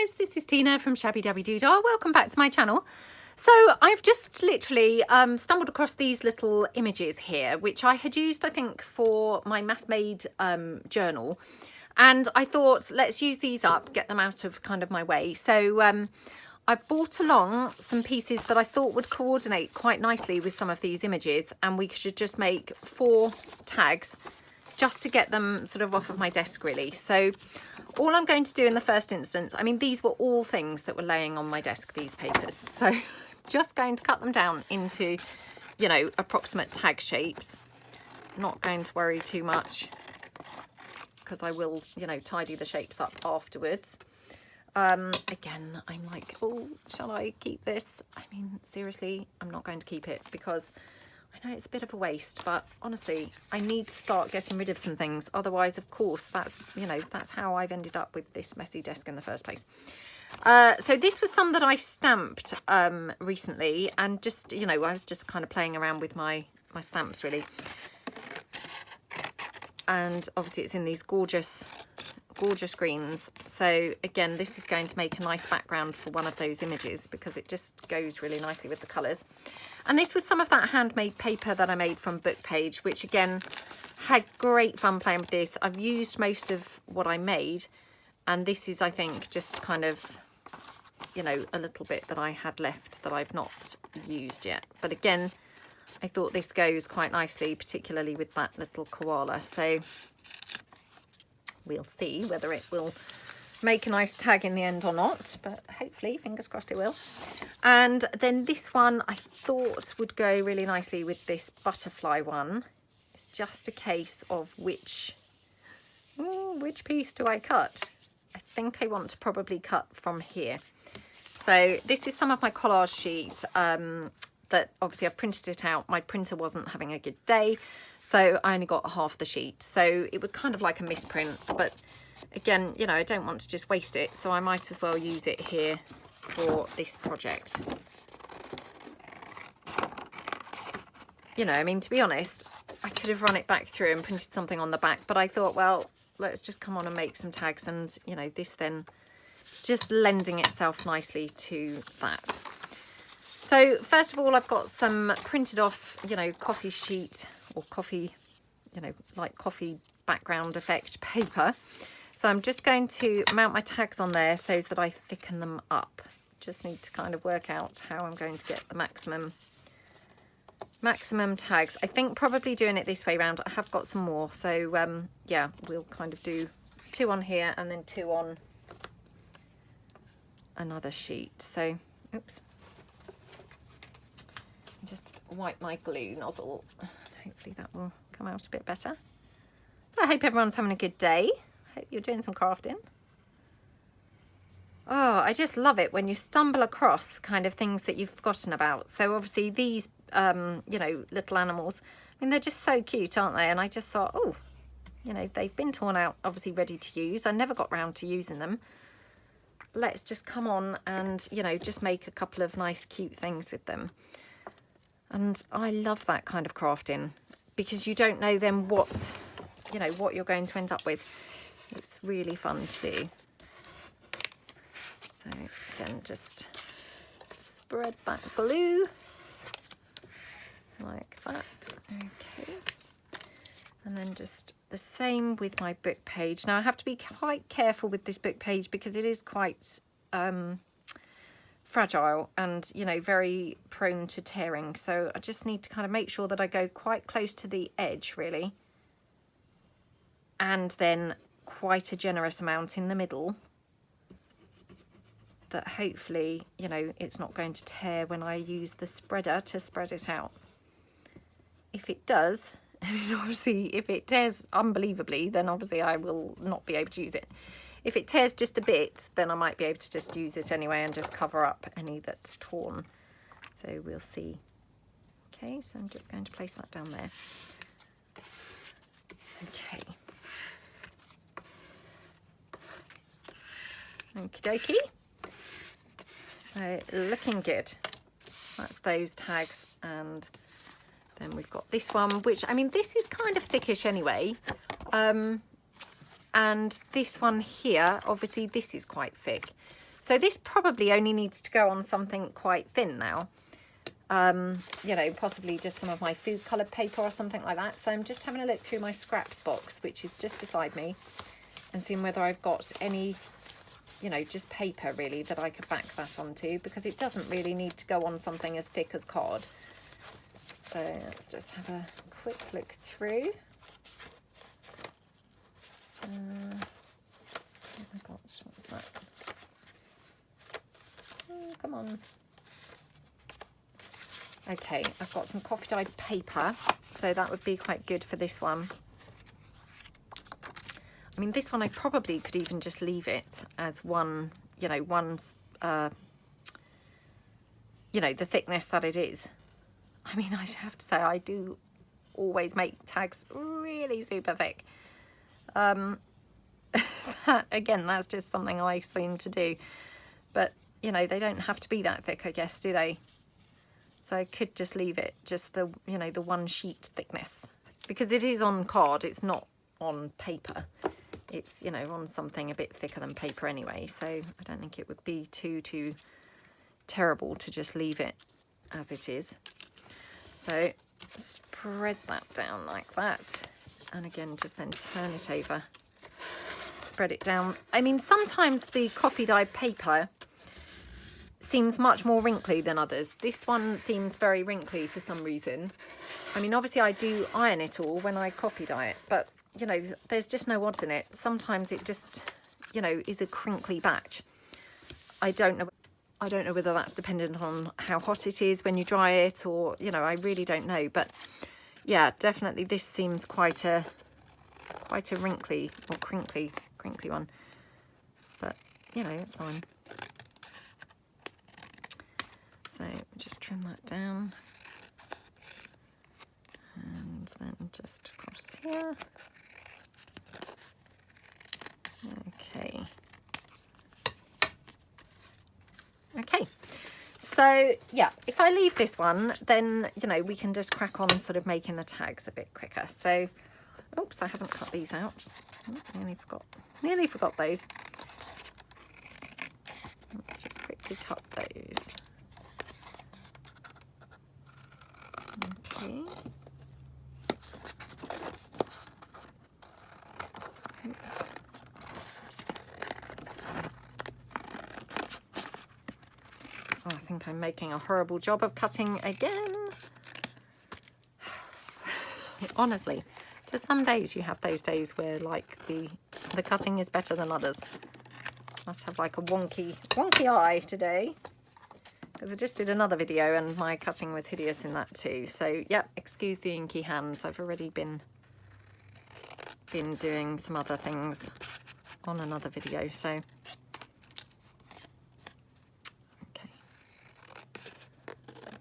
guys, this is Tina from Shabbydabbydoodah. Welcome back to my channel. So I've just literally stumbled across these little images here, which I had used, I think, for my mass made journal. And I thought, let's use these up, get them out of kind of my way. So I brought along some pieces that I thought would coordinate quite nicely with some of these images. And we should just make 4 tags just to get them sort of off of my desk, really. So all I'm going to do in the first instance, I mean, these were all things that were laying on my desk, these papers. So just going to cut them down into, you know, approximate tag shapes. Not going to worry too much because I will, you know, tidy the shapes up afterwards. Again, I'm like, oh, shall I keep this? I mean, seriously, I'm not going to keep it because I know it's a bit of a waste, but honestly, I need to start getting rid of some things. Otherwise, of course, that's, you know, that's how I've ended up with this messy desk in the first place. So this was some that I stamped recently, and just, you know, I was just kind of playing around with my stamps, really. And obviously it's in these gorgeous greens. So again, this is going to make a nice background for one of those images because it just goes really nicely with the colours. And this was some of that handmade paper that I made from Postage, which again, had great fun playing with this. I've used most of what I made, and this is, I think, just kind of, you know, a little bit that I had left that I've not used yet. But again, I thought this goes quite nicely, particularly with that little koala. So we'll see whether it will make a nice tag in the end or not, but hopefully, fingers crossed, it will. And then this one I thought would go really nicely with this butterfly one. It's just a case of which piece do I cut? I think I want to probably cut from here. So this is some of my collage sheets that obviously I've printed it out. My printer wasn't having a good day, so I only got half the sheet. So it was kind of like a misprint, but again, you know, I don't want to just waste it, so I might as well use it here for this project. You know, I mean, to be honest, I could have run it back through and printed something on the back, but I thought, well, let's just come on and make some tags, and, you know, this then just lending itself nicely to that. So first of all, I've got some printed off, you know, coffee sheet or coffee, you know, like coffee background effect paper. So I'm just going to mount my tags on there so that I thicken them up. Just need to kind of work out how I'm going to get the maximum tags. I think probably doing it this way around. I have got some more. So yeah, we'll kind of do 2 on here and then 2 on another sheet. So, oops. Just wipe my glue nozzle. Hopefully that will come out a bit better. So I hope everyone's having a good day. Hope you're doing some crafting. Oh, I just love it when you stumble across kind of things that you've forgotten about. So obviously these, you know, little animals, I mean, they're just so cute, aren't they? And I just thought, oh, you know, they've been torn out, obviously ready to use. I never got round to using them. Let's just come on and, you know, just make a couple of nice, cute things with them. And I love that kind of crafting because you don't know then what, you know, what you're going to end up with. It's really fun to do. So again, just spread that glue like that. Okay. And then just the same with my book page. Now I have to be quite careful with this book page because it is quite fragile and, you know, very prone to tearing. So I just need to kind of make sure that I go quite close to the edge, really. And then quite a generous amount in the middle that hopefully, you know, it's not going to tear when I use the spreader to spread it out. If it does, I mean, obviously, if it tears unbelievably, then obviously I will not be able to use it. If it tears just a bit, then I might be able to just use it anyway and just cover up any that's torn. So we'll see. Okay, so I'm just going to place that down there. Okay. Okie dokie. So looking good. That's those tags, and then we've got this one, which, I mean, this is kind of thickish anyway. And this one here, obviously this is quite thick. So this probably only needs to go on something quite thin now. You know, possibly just some of my food coloured paper or something like that. So I'm just having a look through my scraps box, which is just beside me, and seeing whether I've got any, you know, just paper really that I could back that onto, because it doesn't really need to go on something as thick as card. So let's just have a quick look through. Oh my gosh, what's that? Oh, come on. Okay, I've got some coffee dyed paper, so that would be quite good for this one. I mean, this one I probably could even just leave it as one, you know, you know, the thickness that it is. I mean, I'd have to say I do always make tags really super thick. Again, that's just something I seem to do. But, you know, they don't have to be that thick, I guess, do they? So I could just leave it just the, you know, the one sheet thickness, because it is on card, it's not on paper. It's, you know, on something a bit thicker than paper anyway. So I don't think it would be too terrible to just leave it as it is. So spread that down like that. And again, just then turn it over. Spread it down. I mean, sometimes the coffee dyed paper seems much more wrinkly than others. This one seems very wrinkly for some reason. I mean, obviously I do iron it all when I coffee dye it, but you know, there's just no odds in it. Sometimes it just, you know, is a crinkly batch. I don't know whether that's dependent on how hot it is when you dry it, or, you know, I really don't know. But yeah, definitely this seems quite a wrinkly or crinkly one. But, you know, it's fine. So just trim that down. And then just across here. Okay. Okay. So yeah, if I leave this one, then, you know, we can just crack on sort of making the tags a bit quicker. So, oops, I haven't cut these out. Oh, nearly forgot those. Let's just quickly cut those. Okay. Oops. Oh, I think I'm making a horrible job of cutting again. Honestly, just some days you have those days where like the cutting is better than others. Must have like a wonky eye today, because I just did another video and my cutting was hideous in that too. So yeah, excuse the inky hands. I've already been doing some other things on another video. So okay,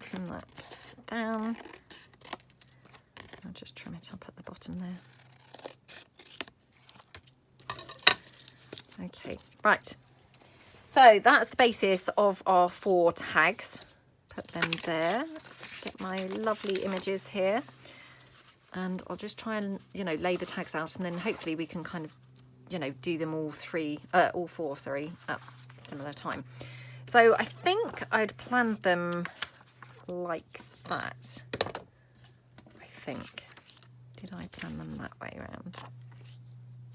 trim that down. I'll just trim it up at the bottom there. Okay, right. So that's the basis of our 4 tags. Put them there. Get my lovely images here. And I'll just try and, you know, lay the tags out, and then hopefully we can kind of, you know, do them all 4, sorry, at a similar time. So I think I'd planned them like that. I think. Did I plan them that way around?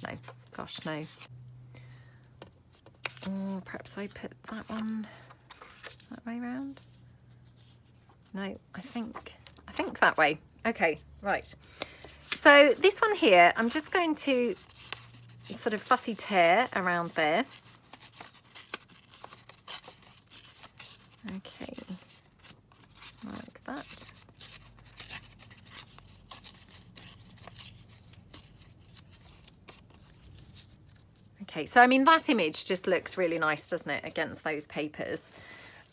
No, gosh, no. Or perhaps I put that one that way around. No, I think that way. Okay, right. So this one here, I'm just going to sort of fussy tear around there. Okay, like that. Okay, so I mean, that image just looks really nice, doesn't it, against those papers?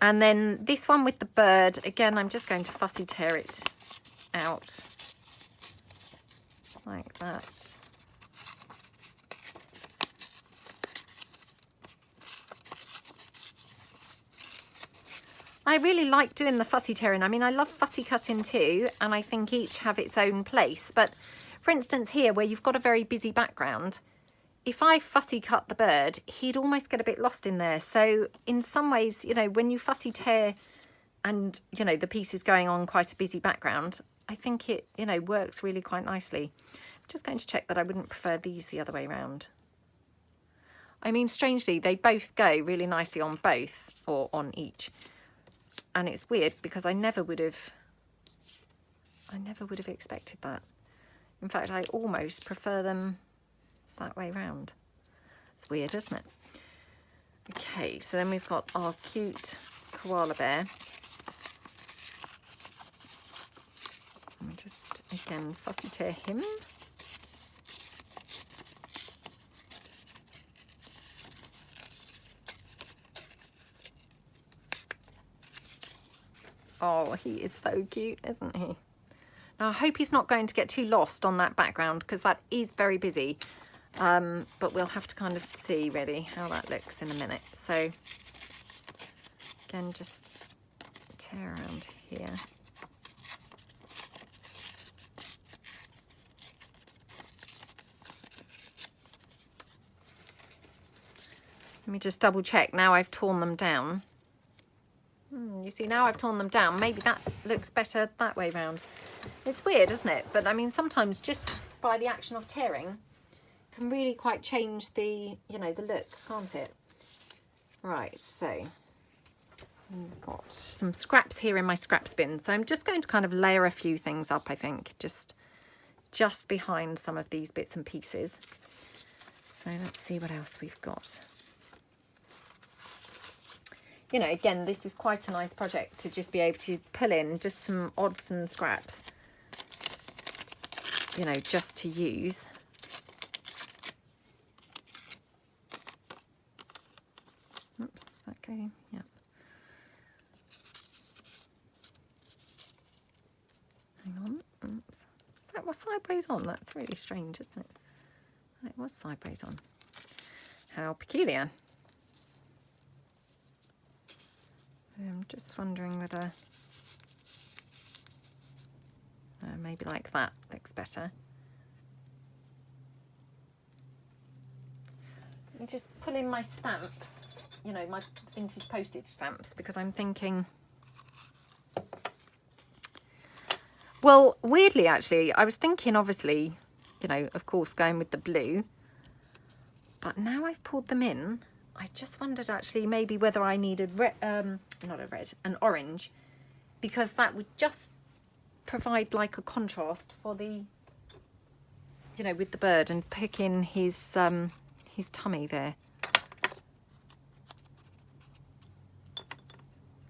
And then this one with the bird, again, I'm just going to fussy tear it out like that. I really like doing the fussy tearing. I mean, I love fussy cutting too, and I think each have its own place. But for instance here, where you've got a very busy background, if I fussy cut the bird, he'd almost get a bit lost in there. So in some ways, you know, when you fussy tear and, you know, the piece is going on quite a busy background, I think it, you know, works really quite nicely. I'm just going to check that I wouldn't prefer these the other way around. I mean, strangely, they both go really nicely on both, or on each. And it's weird because I never would have expected that. In fact, I almost prefer them that way round. It's weird, isn't it? Okay, so then we've got our cute koala bear. Let me just, again, fussy tear him. Oh, he is so cute, isn't he? Now, I hope he's not going to get too lost on that background because that is very busy. But we'll have to kind of see, really, how that looks in a minute. So, again, just tear around here. Let me just double check. Now I've torn them down. You see, now I've torn them down. Maybe that looks better that way round. It's weird, isn't it? But I mean, sometimes just by the action of tearing can really quite change the, you know, the look, can't it? Right, so I've got some scraps here in my scraps bin. So I'm just going to kind of layer a few things up, I think, just behind some of these bits and pieces. So let's see what else we've got. You know, again, this is quite a nice project to just be able to pull in just some odds and scraps, you know, just to use. Oops, is that going? Yep. Hang on. Oops. That was sideways on. That's really strange, isn't it? It was sideways on. How peculiar. I'm just wondering whether maybe like that looks better. Let me just pull in my stamps, you know, my vintage postage stamps, because I'm thinking, well, weirdly, actually, I was thinking, obviously, you know, of course, going with the blue, but now I've pulled them in, I just wondered actually maybe whether I needed an orange, because that would just provide like a contrast for the, you know, with the bird, and pick in his tummy there.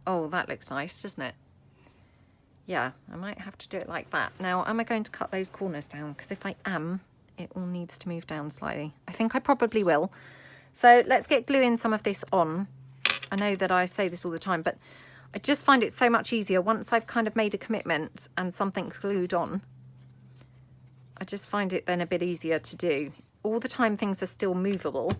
Oh, that looks nice, doesn't it? Yeah, I might have to do it like that. Now, am I going to cut those corners down? Because if I am, it all needs to move down slightly. I think I probably will. So let's get gluing some of this on. I know that I say this all the time, but I just find it so much easier once I've kind of made a commitment and something's glued on. I just find it then a bit easier to do. All the time things are still movable,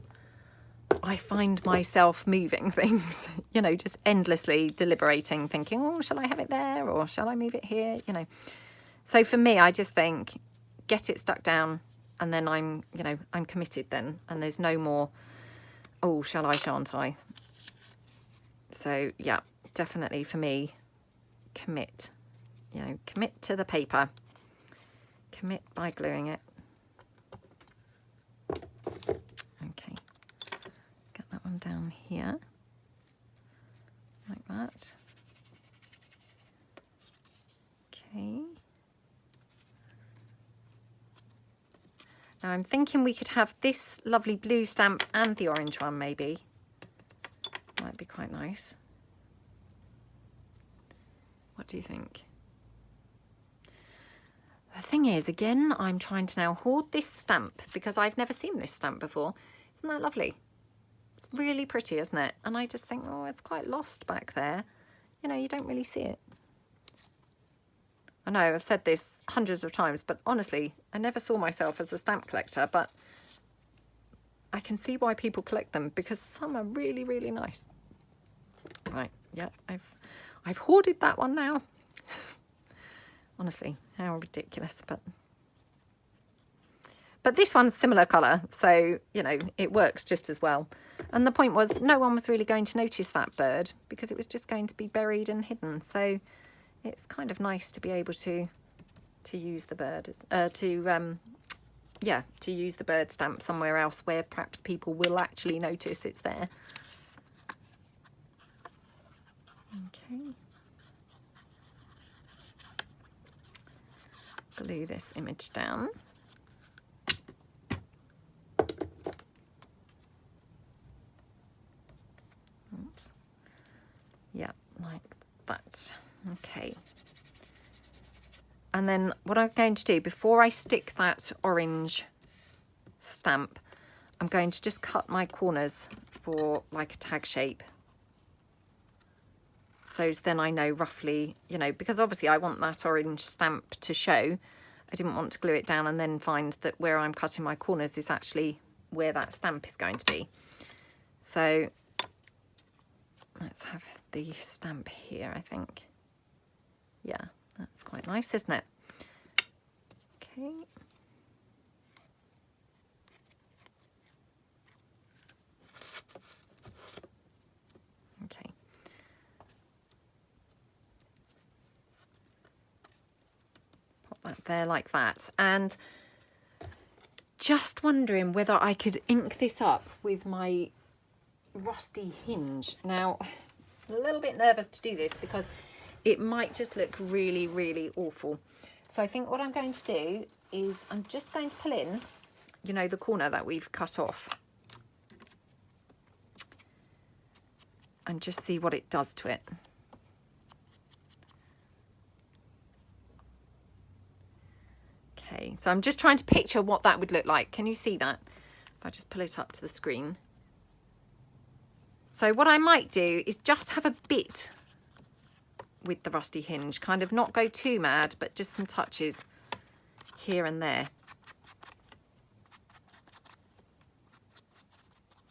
I find myself moving things, you know, just endlessly deliberating, thinking, oh, shall I have it there or shall I move it here, you know. So for me, I just think, get it stuck down, and then I'm, you know, I'm committed then, and there's no more, oh, shall I, shan't I? So yeah, definitely for me, commit, you know, commit to the paper, commit by gluing it. Okay, get that one down here, like that. Okay. Now I'm thinking we could have this lovely blue stamp and the orange one, maybe. Might be quite nice. What do you think? The thing is, again, I'm trying to now hoard this stamp because I've never seen this stamp before. Isn't that lovely? It's really pretty, isn't it? And I just think, oh, it's quite lost back there. You know, you don't really see it. I know I've said this hundreds of times, but honestly, I never saw myself as a stamp collector, but I can see why people collect them because some are really, really nice. Right, yeah, I've hoarded that one now. Honestly, how ridiculous, but But this one's similar colour, so, you know, it works just as well. And the point was, no one was really going to notice that bird because it was just going to be buried and hidden. So it's kind of nice to be able to use the bird, to use the bird stamp somewhere else where perhaps people will actually notice it's there. Okay. Glue this image down. Oops. Yeah, like that. Okay. And then what I'm going to do, before I stick that orange stamp, I'm going to just cut my corners for like a tag shape. So then I know roughly, you know, because obviously I want that orange stamp to show. I didn't want to glue it down and then find that where I'm cutting my corners is actually where that stamp is going to be. So let's have the stamp here, I think. Yeah, that's quite nice, isn't it? Okay. Okay. Pop that there like that. And just wondering whether I could ink this up with my rusty hinge. Now, I'm a little bit nervous to do this because it might just look really, really awful. So I think what I'm going to do is I'm just going to pull in, you know, the corner that we've cut off and just see what it does to it. Okay, so I'm just trying to picture what that would look like. Can you see that? If I just pull it up to the screen. So what I might do is just have a bit with the rusty hinge, kind of not go too mad, but just some touches here and there.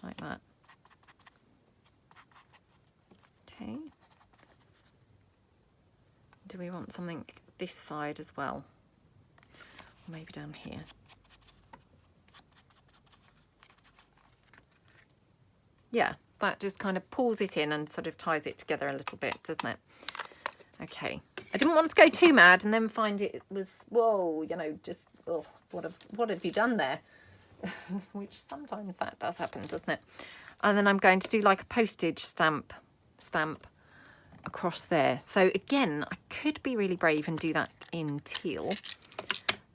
Like that. Okay. Do we want something this side as well? Or maybe down here. Yeah, that just kind of pulls it in and sort of ties it together a little bit, doesn't it? Okay, I didn't want to go too mad and then find it was, whoa, you know, just, oh, what have you done there? Which sometimes that does happen, doesn't it? And then I'm going to do like a postage stamp across there. So again, I could be really brave and do that in teal.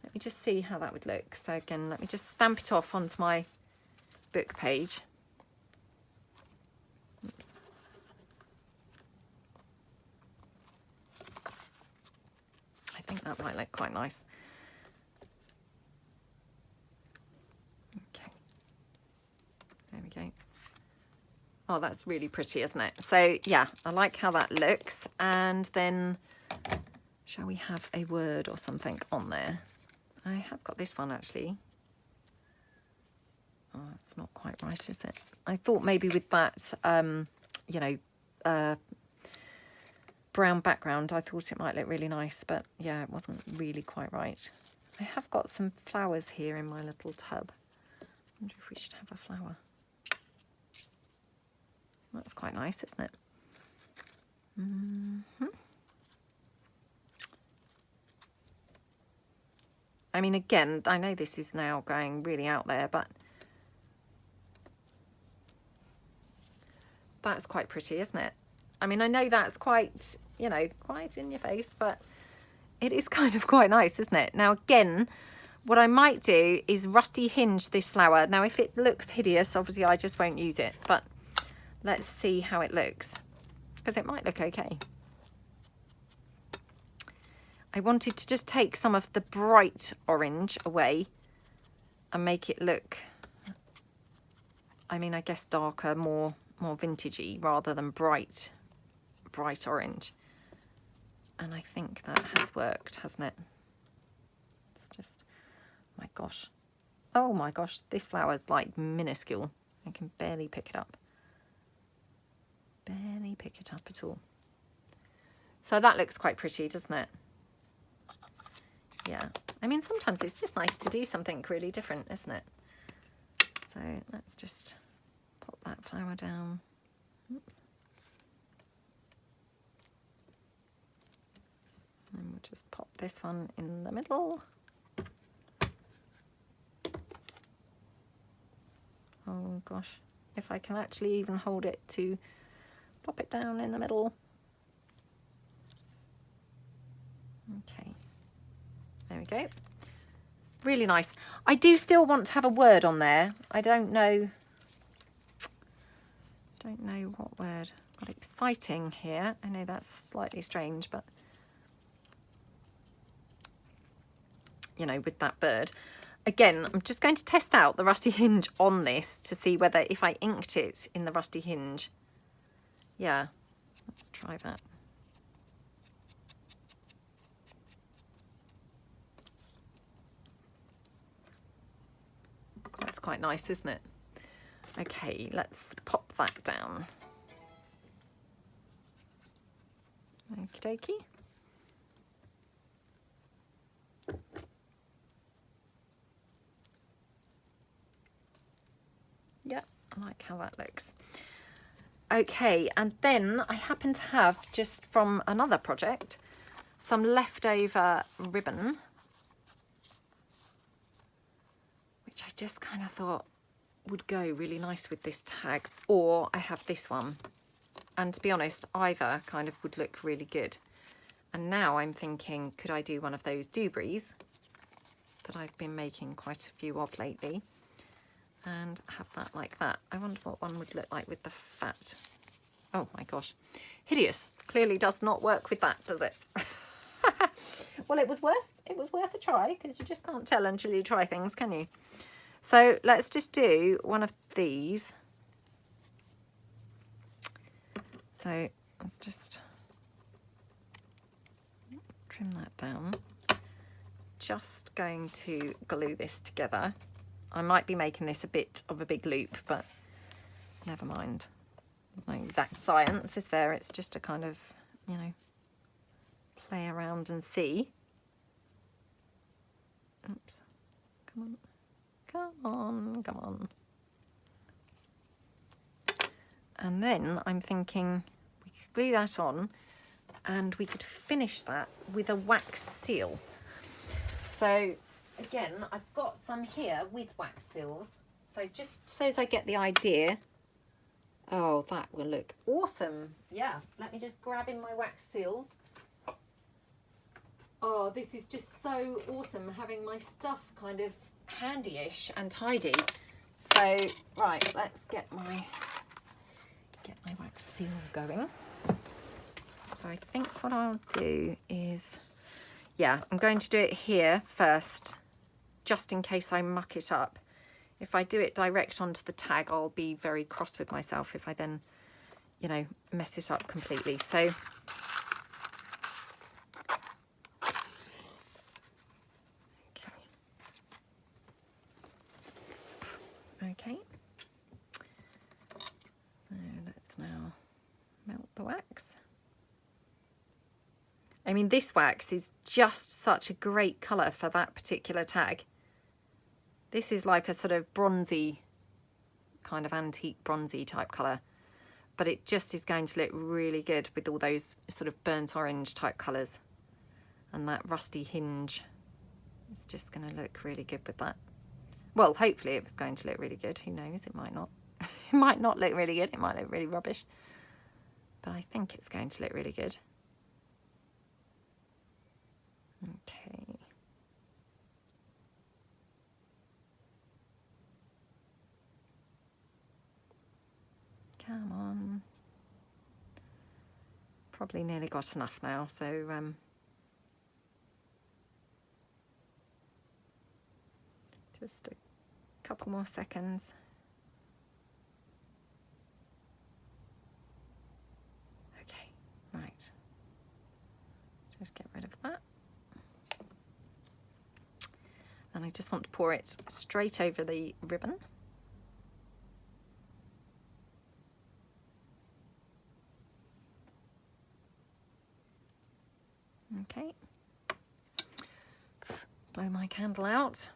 Let me just see how that would look. So again, let me just stamp it off onto my book page. Oops. I think that might look quite nice. Okay, there we go. Oh, that's really pretty, isn't it? So yeah, I like how that looks. And then shall we have a word or something on there? I have got this one actually. Oh, that's not quite right, is it? I thought maybe with that, you know, brown background, I thought it might look really nice, but yeah, it wasn't really quite right. I have got some flowers here in my little tub. I wonder if we should have a flower. That's quite nice, isn't it? Mm-hmm. I mean, again, I know this is now going really out there, but that's quite pretty, isn't it? I mean, I know that's quite, you know, quite in your face, but it is kind of quite nice, isn't it? Now, again, what I might do is rusty hinge this flower. Now, if it looks hideous, obviously I just won't use it, but let's see how it looks, because it might look okay. I wanted to just take some of the bright orange away and make it look, I mean, I guess darker, more vintagey rather than bright orange. And I think that has worked, hasn't it? It's just, my gosh. Oh my gosh, this flower's like minuscule. I can barely pick it up. Barely pick it up at all. So that looks quite pretty, doesn't it? yeah, I mean, sometimes it's just nice to do something really different, isn't it? So let's just pop that flower down. Oops. And we'll just pop this one in the middle. Oh gosh, if I can actually even hold it to pop it down in the middle. Okay, there we go. Really nice. I do still want to have a word on there. I don't know what word. Got exciting here. I know that's slightly strange, but you know, with that bird. Again, I'm just going to test out the rusty hinge on this to see whether if I inked it in the rusty hinge. Yeah, let's try that. That's quite nice, isn't it? Okay, let's pop that down. Okie dokie. Yep, I like how that looks. Okay, and then I happen to have, just from another project, some leftover ribbon, which I just kind of thought would go really nice with this tag, or I have this one. And to be honest, either kind of would look really good. And now I'm thinking, could I do one of those doobies that I've been making quite a few of lately, and have that like that. I wonder what one would look like with the fat. Oh my gosh, hideous. Clearly does not work with that, does it? Well, it was worth a try, because you just can't tell until you try things, can you? So let's just do one of these. So let's just trim that down. Just going to glue this together. I might be making this a bit of a big loop, but never mind. There's no exact science, is there? It's just a kind of, you know, play around and see. Oops. Come on. Come on, come on. And then I'm thinking we could glue that on and we could finish that with a wax seal. So again, I've got some here with wax seals. So just so as I get the idea. Oh, that will look awesome. Yeah, let me just grab in my wax seals. Oh, this is just so awesome, having my stuff kind of handy-ish and tidy. So, right, let's get my wax seal going. So I think what I'll do is, yeah, I'm going to do it here first, just in case I muck it up. If I do it direct onto the tag, I'll be very cross with myself if I then, you know, mess it up completely. So okay. So let's now melt the wax. I mean, this wax is just such a great colour for that particular tag. This is like a sort of bronzy, kind of antique bronzy type colour, but it just is going to look really good with all those sort of burnt orange type colours. And that rusty hinge is just going to look really good with that. Well, hopefully it was going to look really good. Who knows? It might not. It might not look really good. It might look really rubbish. But I think it's going to look really good. Okay. Come on. Probably nearly got enough now, so just a couple more seconds. Okay, right. Just get rid of that. And I just want to pour it straight over the ribbon. Okay. blow my candle out.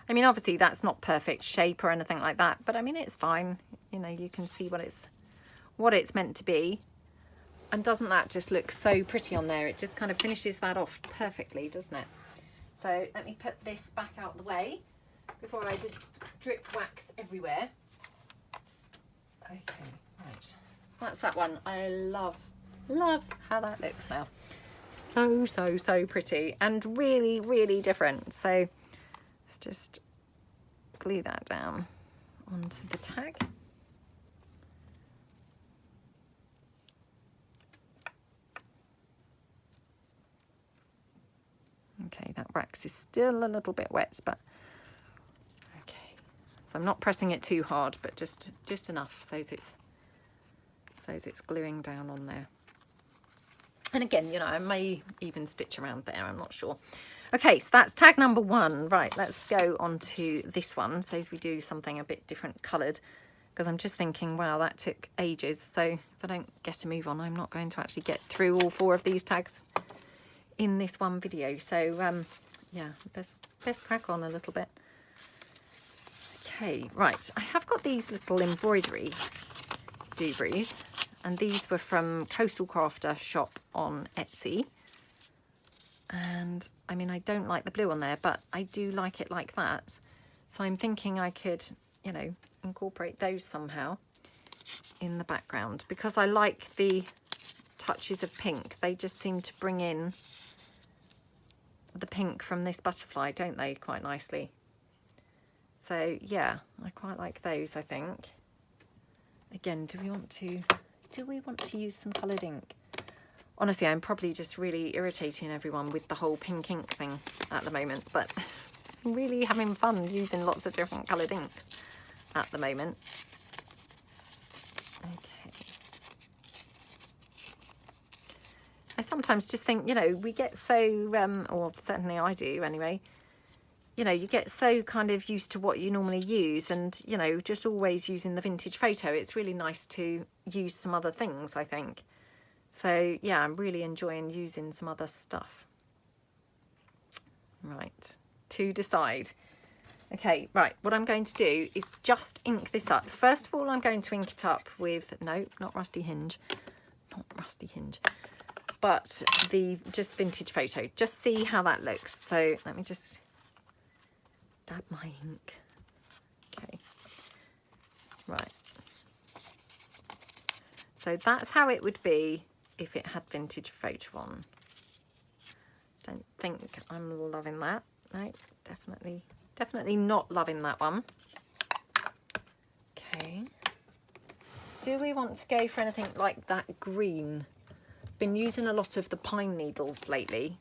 I mean, obviously that's not perfect shape or anything like that, but I mean, it's fine. You know, you can see what it's meant to be. And doesn't that just look so pretty on there? It just kind of finishes that off perfectly, doesn't it? So let me put this back out the way before I just drip wax everywhere. Okay, right. So that's that one. I love how that looks now. So pretty and really, really different. So let's just glue that down onto the tag. Okay, that wax is still a little bit wet, but okay. So I'm not pressing it too hard, but just enough so it's gluing down on there. And again, you know, I may even stitch around there, I'm not sure. Okay, so that's tag number 1. Right, let's go on to this one. So as we do something a bit different coloured, because I'm just thinking, wow, that took ages. So if I don't get a move on, I'm not going to actually get through all 4 of these tags in this one video. So yeah, best crack on a little bit. Okay, right, I have got these little embroidery doobrys, and these were from Coastal Crafter shop on Etsy. And I mean, I don't like the blue on there, but I do like it like that. So I'm thinking I could, you know, incorporate those somehow in the background, because I like the touches of pink. They just seem to bring in the pink from this butterfly, don't they, quite nicely. So yeah, I quite like those, I think. Again, do we want to use some coloured ink? Honestly, I'm probably just really irritating everyone with the whole pink ink thing at the moment, but I'm really having fun using lots of different coloured inks at the moment. Okay. I sometimes just think, you know, we get so, or certainly I do anyway, you know, you get so kind of used to what you normally use, and, you know, just always using the vintage photo. It's really nice to use some other things, I think. So yeah, I'm really enjoying using some other stuff. Right, to decide. Okay, right, what I'm going to do is just ink this up. First of all, I'm going to ink it up with, no, not Rusty Hinge, but the just vintage photo. Just see how that looks. So let me just dab my ink. Okay, right. So that's how it would be if it had vintage photo on. Don't think I'm loving that. No, definitely not loving that one. Okay. Do we want to go for anything like that green? Been using a lot of the pine needles lately.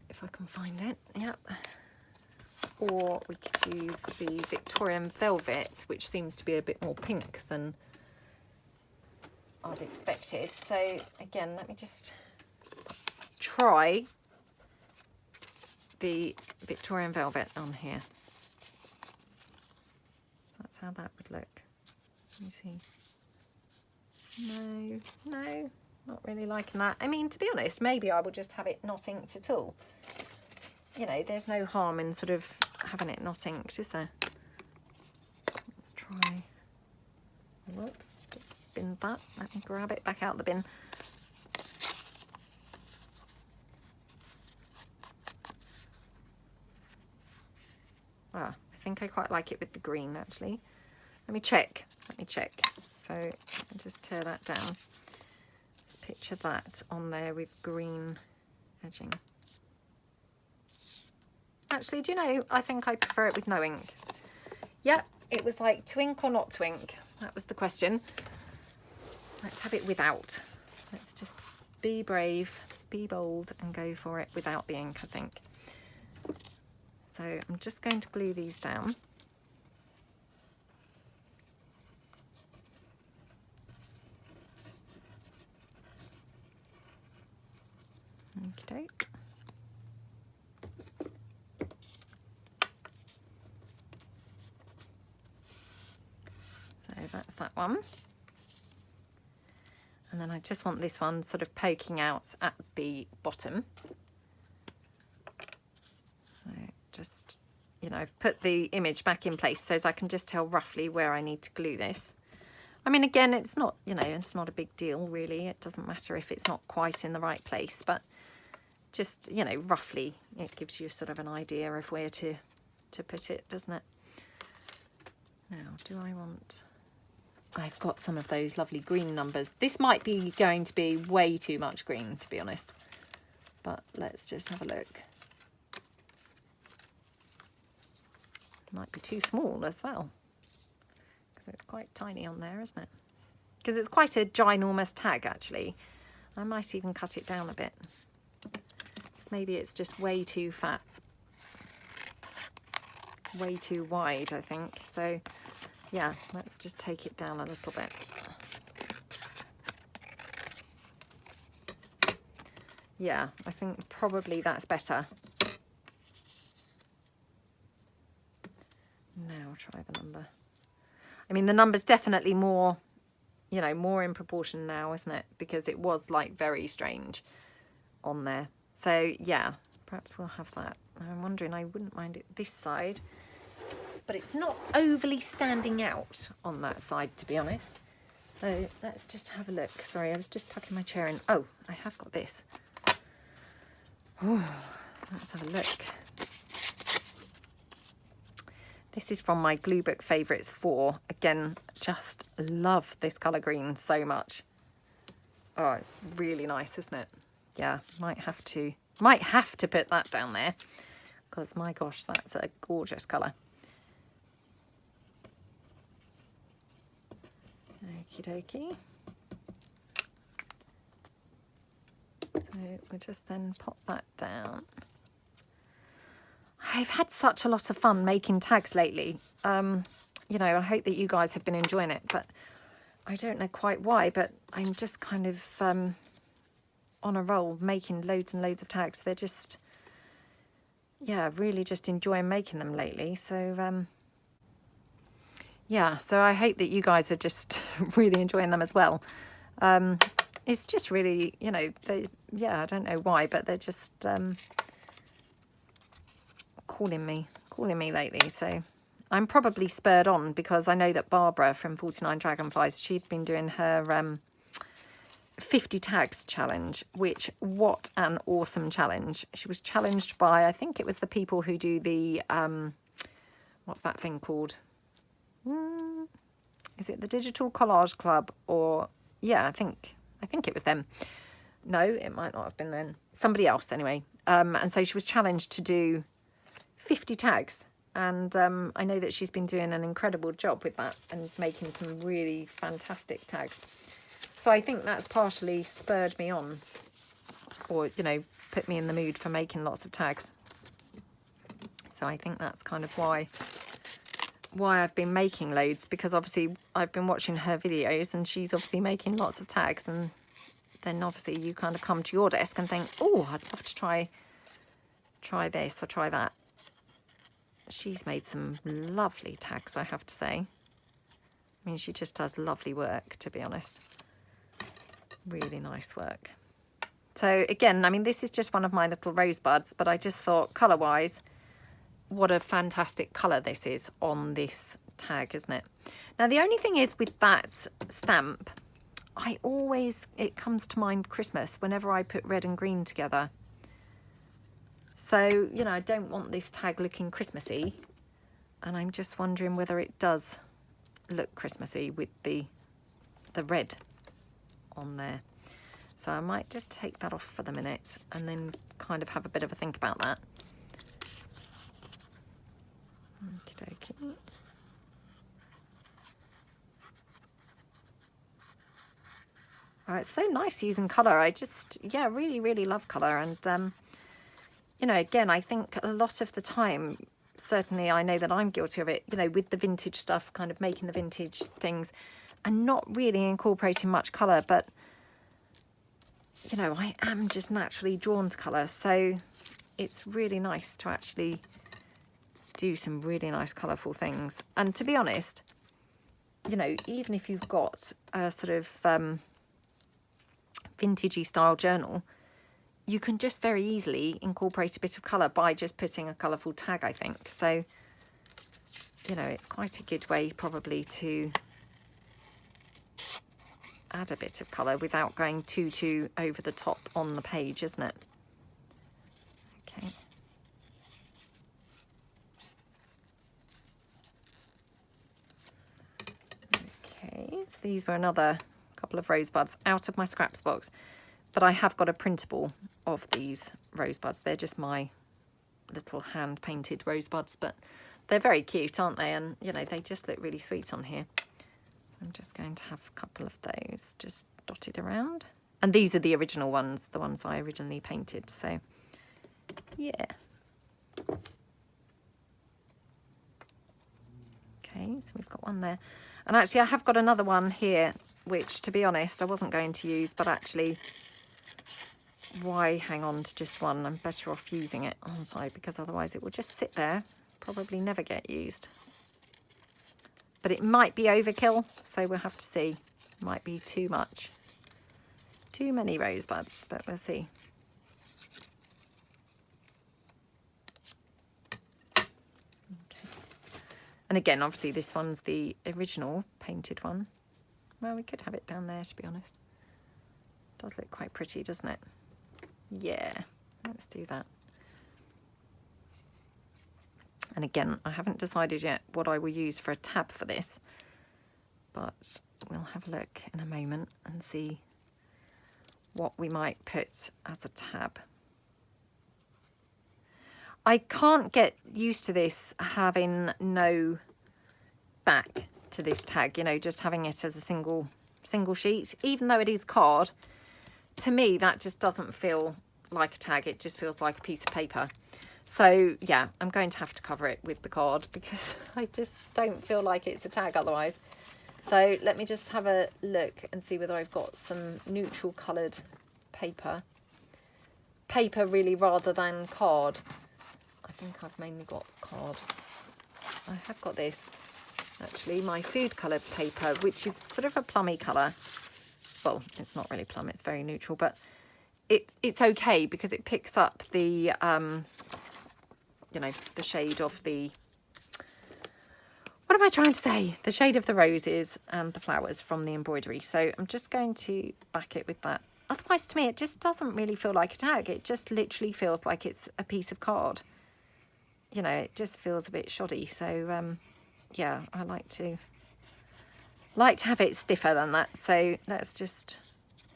If I can find it, yep. Or we could use the Victorian Velvet, which seems to be a bit more pink than I'd expected. So again, let me just try the Victorian Velvet on here. That's how that would look. Let me see. No, not really liking that. I mean, to be honest, maybe I will just have it not inked at all. You know, there's no harm in sort of having it not inked, is there? Let's try. Whoops, just bin that. Let me grab it back out the bin. Ah, I think I quite like it with the green, actually. Let me check. So I'll just tear that down. Let's picture that on there with green edging. Actually, do you know, I think I prefer it with no ink. Yep, it was like to ink or not to ink. That was the question. Let's have it without. Let's just be brave, be bold, and go for it without the ink, I think. So I'm just going to glue these down. Okay. So that's that one. And then I just want this one sort of poking out at the bottom. So just, you know, I've put the image back in place so as I can just tell roughly where I need to glue this. I mean, again, it's not, you know, it's not a big deal really. It doesn't matter if it's not quite in the right place, but just, you know, roughly it gives you sort of an idea of where to put it, doesn't it? Now, do I want... I've got some of those lovely green numbers. This might be going to be way too much green, to be honest. But let's just have a look. Might be too small as well. Because it's quite tiny on there, isn't it? Because it's quite a ginormous tag, actually. I might even cut it down a bit. Because maybe it's just way too fat. Way too wide, I think. So... yeah, let's just take it down a little bit. Yeah, I think probably that's better. Now I'll try the number. I mean, the number's definitely more, you know, more in proportion now, isn't it? Because it was like very strange on there. So yeah, perhaps we'll have that. I'm wondering, I wouldn't mind it this side. But it's not overly standing out on that side, to be honest. So let's just have a look. Sorry, I was just tucking my chair in. Oh, I have got this. Ooh, let's have a look. This is from my Glue Book Favourites 4. Again, just love this colour green so much. Oh, it's really nice, isn't it? Yeah, might have to put that down there. Because, my gosh, that's a gorgeous colour. Okie dokie. So we'll just then pop that down. I've had such a lot of fun making tags lately. You know, I hope that you guys have been enjoying it, but I don't know quite why, but I'm just kind of on a roll making loads and loads of tags. They're just, yeah, really just enjoying making them lately. So, yeah, so I hope that you guys are just really enjoying them as well. It's just really, you know, yeah, I don't know why, but they're just calling me lately. So I'm probably spurred on because I know that Barbara from 49 Dragonflies, she'd been doing her 50 tags challenge, which, what an awesome challenge. She was challenged by, I think it was the people who do the, what's that thing called? Is it the Digital Collage Club? Or yeah, I think it was them. No, it might not have been then. Somebody else anyway. And so she was challenged to do 50 tags, and I know that she's been doing an incredible job with that and making some really fantastic tags. So I think that's partially spurred me on, or, you know, put me in the mood for making lots of tags. So I think that's kind of why I've been making loads, because obviously I've been watching her videos and she's obviously making lots of tags, and then obviously you kind of come to your desk and think, oh, I'd love to try this or try that. She's made some lovely tags, I have to say. I mean, she just does lovely work, to be honest. Really nice work. So again, I mean, this is just one of my little rosebuds, but I just thought colour-wise, what a fantastic colour this is on this tag, isn't it? Now, the only thing is with that stamp, it comes to mind Christmas whenever I put red and green together. So, you know, I don't want this tag looking Christmassy, and I'm just wondering whether it does look Christmassy with the red on there. So I might just take that off for the minute and then kind of have a bit of a think about that. Okey-dokey. Oh, it's so nice using colour. I just, yeah, really, really love colour. And, you know, again, I think a lot of the time, certainly I know that I'm guilty of it, you know, with the vintage stuff, kind of making the vintage things and not really incorporating much colour. But, you know, I am just naturally drawn to colour. So it's really nice to actually do some really nice colourful things. And to be honest, you know, even if you've got a sort of vintagey style journal, you can just very easily incorporate a bit of colour by just putting a colourful tag, I think. So, you know, it's quite a good way probably to add a bit of colour without going too over the top on the page, isn't it? Okay. Okay, so these were another couple of rosebuds out of my scraps box, but I have got a printable of these rosebuds. They're just my little hand painted rosebuds, but they're very cute, aren't they? And you know, they just look really sweet on here. So I'm just going to have a couple of those just dotted around. And these are the original ones, the ones I originally painted. So yeah. Okay, so we've got one there. And actually I have got another one here, which to be honest, I wasn't going to use, but actually, why hang on to just one? I'm better off using it, aren't I? Because otherwise it will just sit there, probably never get used. But it might be overkill, so we'll have to see. Might be too much. Too many rosebuds, but we'll see. Okay. And again, obviously this one's the original painted one. Well, we could have it down there, to be honest. It does look quite pretty, doesn't it? Yeah, let's do that. And again, I haven't decided yet what I will use for a tab for this, but we'll have a look in a moment and see what we might put as a tab. I can't get used to this having no back to this tag, you know, just having it as a single sheet, even though it is card. To me, that just doesn't feel like a tag. It just feels like a piece of paper. So yeah, I'm going to have to cover it with the card because I just don't feel like it's a tag otherwise. So let me just have a look and see whether I've got some neutral coloured paper. Paper really rather than card. I think I've mainly got card. I have got this, actually, my food coloured paper, which is sort of a plummy colour. Well, it's not really plum, it's very neutral, but it's okay because it picks up the, you know, the shade of the, what am I trying to say? The shade of the roses and the flowers from the embroidery. So I'm just going to back it with that. Otherwise, to me, it just doesn't really feel like a tag. It just literally feels like it's a piece of card. You know, it just feels a bit shoddy. So, yeah, I like to have it stiffer than that. So let's just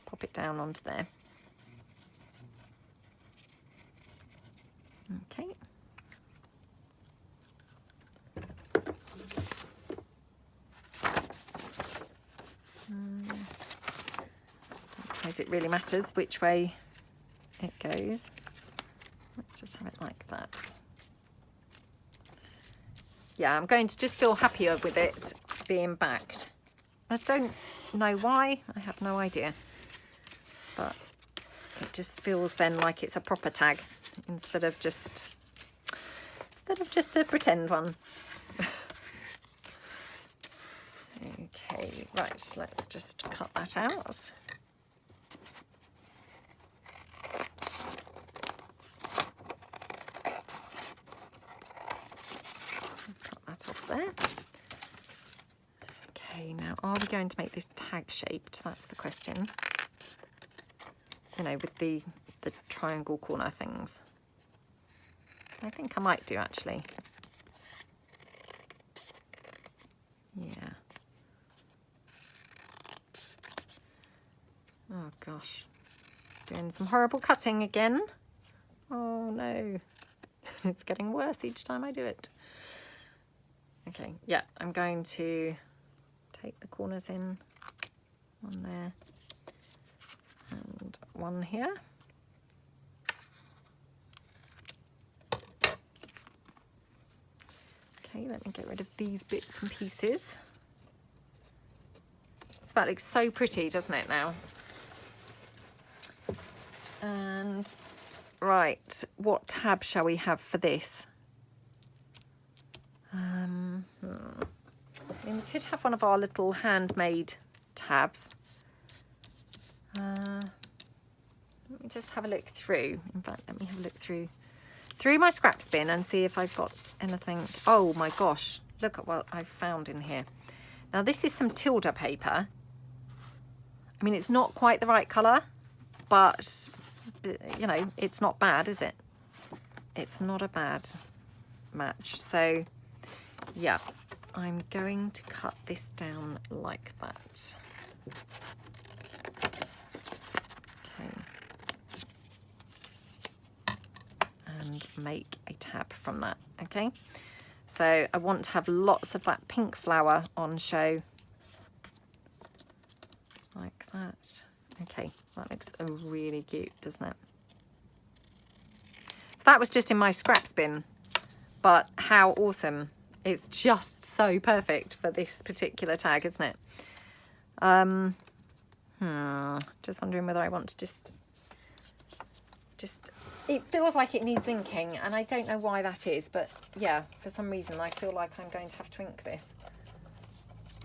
pop it down onto there. Okay. Don't suppose it really matters which way it goes. Let's just have it like that. Yeah, I'm going to just feel happier with it being backed. I don't know why, I have no idea. But it just feels then like it's a proper tag instead of just a pretend one. Okay, right, let's just cut that out. Let's cut that off there. Okay, now are we going to make this tag shaped? That's the question. You know, with the triangle corner things. I think I might do, actually. Yeah. Oh gosh, doing some horrible cutting again. Oh no, it's getting worse each time I do it. Okay, yeah, I'm going to take the corners in, one there and one here. Okay, let me get rid of these bits and pieces. So that looks so pretty, doesn't it now? And right, what tab shall we have for this? I mean, we could have one of our little handmade tabs. me just have a look through. In fact, let me have a look through my scraps bin and see if I've got anything. Oh my gosh, look at what I've found in here. Now this is some Tilda paper. I mean, it's not quite the right colour, but you know, it's not bad, is it? It's not a bad match. So yeah, I'm going to cut this down like that. Okay. And make a tab from that. Okay. So I want to have lots of that pink flower on show. Like that. Okay, that looks really cute, doesn't it? So that was just in my scraps bin, but how awesome. It's just so perfect for this particular tag, isn't it? Just wondering whether I want to just it feels like it needs inking, and I don't know why that is, but yeah, for some reason I feel like I'm going to have to ink this.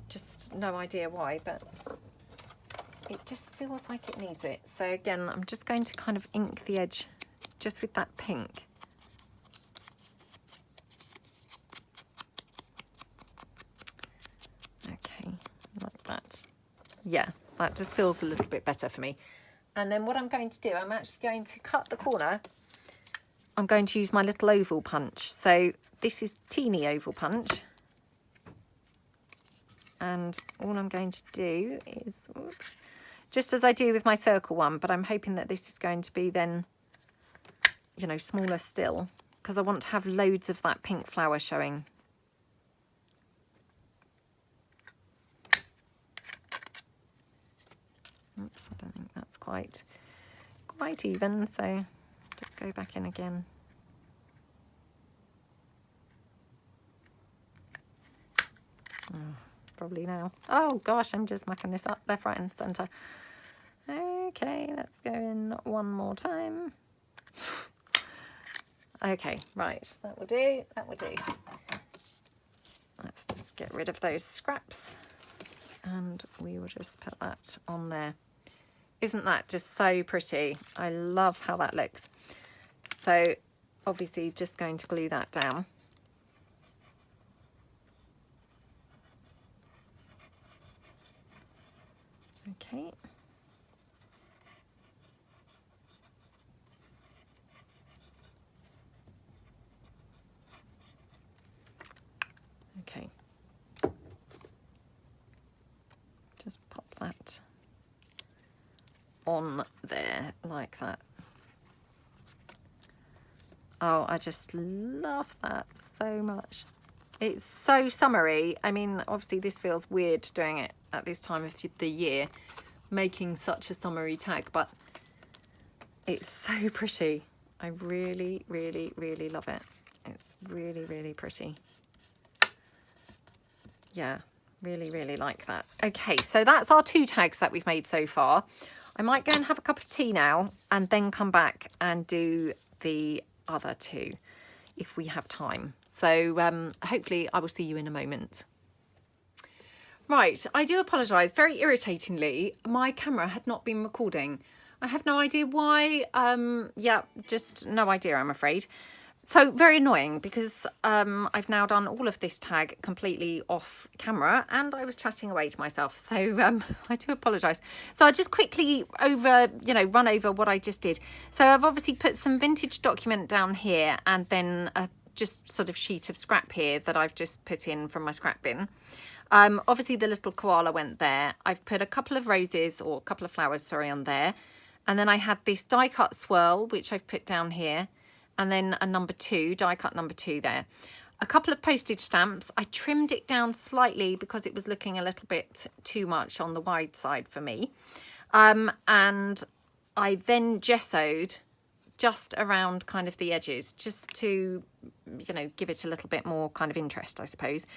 Just no idea why, but it just feels like it needs it. So again, I'm just going to kind of ink the edge just with that pink. Okay, like that. Yeah, that just feels a little bit better for me. And then what I'm going to do, I'm actually going to cut the corner. I'm going to use my little oval punch. So this is teeny oval punch. And all I'm going to do is, oops, just as I do with my circle one, but I'm hoping that this is going to be then, you know, smaller still, because I want to have loads of that pink flower showing. Oops, I don't think that's quite even, so just go back in again. Probably now. Oh gosh, I'm just mucking this up left, right and centre. Okay, let's go in one more time. Okay, right, that will do, that will do. Let's just get rid of those scraps and we will just put that on there. Isn't that just so pretty? I love how that looks. So obviously just going to glue that down. Okay. Okay. Just pop that on there like that. Oh, I just love that so much. It's so summery. I mean, obviously this feels weird doing it at this time of the year, making such a summery tag, but it's so pretty. I really, really, really love it. It's really, really pretty. Yeah, really, really like that. Okay, so that's our 2 tags that we've made so far. I might go and have a cup of tea now and then come back and do the other 2 if we have time. So hopefully I will see you in a moment. Right, I do apologise. Very irritatingly, my camera had not been recording. I have no idea why. Yeah, just no idea, I'm afraid. So very annoying because I've now done all of this tag completely off camera and I was chatting away to myself. So I do apologise. So I'll just quickly run over what I just did. So I've obviously put some vintage document down here and then a just sort of sheet of scrap here that I've just put in from my scrap bin. Obviously the little koala went there. I've put a couple of roses, or a couple of flowers, sorry, on there. And then I had this die cut swirl, which I've put down here. And then a number 2, die cut number 2 there. A couple of postage stamps. I trimmed it down slightly because it was looking a little bit too much on the wide side for me. And I then gessoed just around kind of the edges, just to, you know, give it a little bit more kind of interest, I suppose.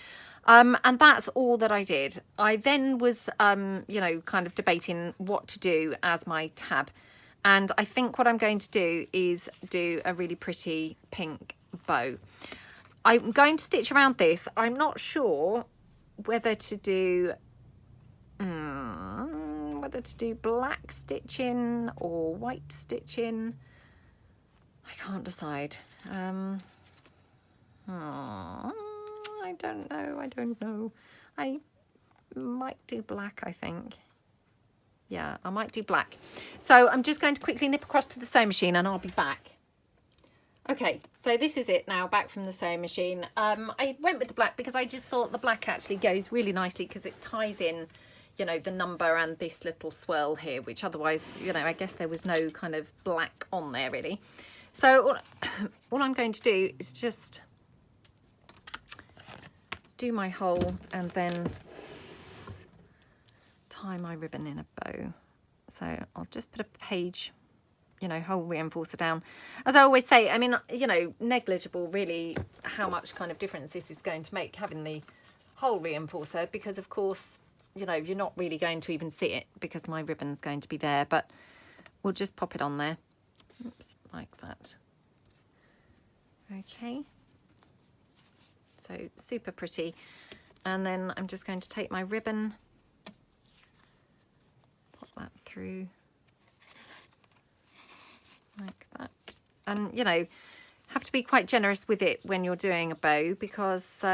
And that's all that I did. I then was, you know, kind of debating what to do as my tab. And I think what I'm going to do is do a really pretty pink bow. I'm going to stitch around this. I'm not sure whether to do, whether whether to do black stitching or white stitching. I can't decide. I don't know. I might do black, I think. Yeah, I might do black. So I'm just going to quickly nip across to the sewing machine and I'll be back. Okay, so this is it now, back from the sewing machine. I went with the black because I just thought the black actually goes really nicely because it ties in, you know, the number and this little swirl here, which otherwise, you know, I guess there was no kind of black on there really. So all I'm going to do is just do my hole and then tie my ribbon in a bow. So I'll just put a page, you know, hole reinforcer down. As I always say, I mean, you know, negligible really how much kind of difference this is going to make having the hole reinforcer, because of course, you know, you're not really going to even see it because my ribbon's going to be there, but we'll just pop it on there. Oops, like that. Okay. So super pretty. And then I'm just going to take my ribbon, pop that through like that. And, you know, have to be quite generous with it when you're doing a bow because,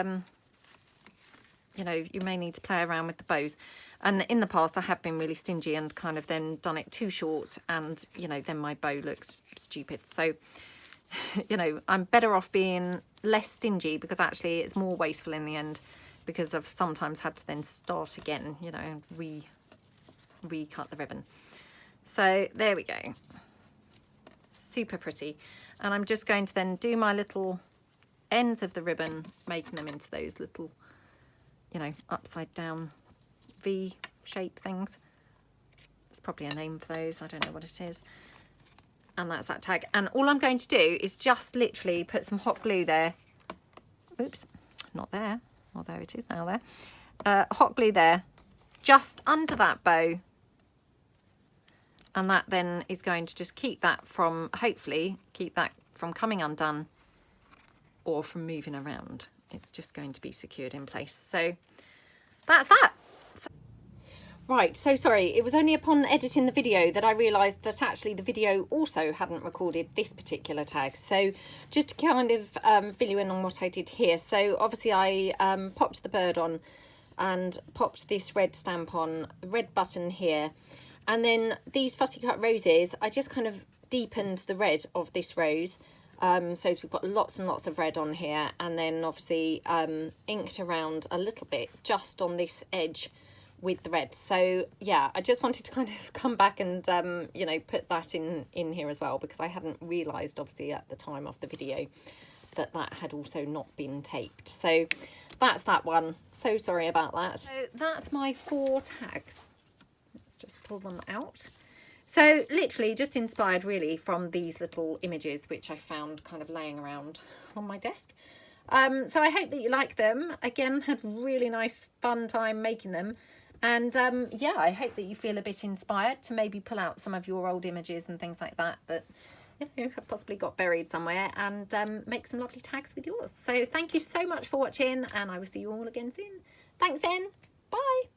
you know, you may need to play around with the bows. And in the past, I have been really stingy and kind of then done it too short and, you know, then my bow looks stupid. So, you know, I'm better off being less stingy because actually it's more wasteful in the end because I've sometimes had to then start again, you know, and recut the ribbon. So there we go. Super pretty. And I'm just going to then do my little ends of the ribbon, making them into those little, you know, upside down V shape things. There's probably a name for those. I don't know what it is. And that's that tag. And all I'm going to do is just literally put some hot glue there. Oops, not there. Although it is now there. Hot glue there, just under that bow. And that then is going to just keep that from, hopefully, keep that from coming undone or from moving around. It's just going to be secured in place. So that's that. Right, so sorry, it was only upon editing the video that I realised that actually the video also hadn't recorded this particular tag. So just to kind of fill you in on what I did here. So obviously I popped the bird on and popped this red stamp on, red button here. And then these fussy cut roses, I just kind of deepened the red of this rose. So we've got lots and lots of red on here. And then obviously inked around a little bit just on this edge with the red. So yeah, I just wanted to kind of come back and you know, put that in here as well, because I hadn't realised obviously at the time of the video that that had also not been taped. So that's that one. So sorry about that. So that's my 4 tags. Let's just pull them out. So literally just inspired really from these little images which I found kind of laying around on my desk. So I hope that you like them. Again, had really nice fun time making them. And yeah, I hope that you feel a bit inspired to maybe pull out some of your old images and things like that that, you know, have possibly got buried somewhere, and make some lovely tags with yours. So thank you so much for watching, and I will see you all again soon. Thanks then. Bye.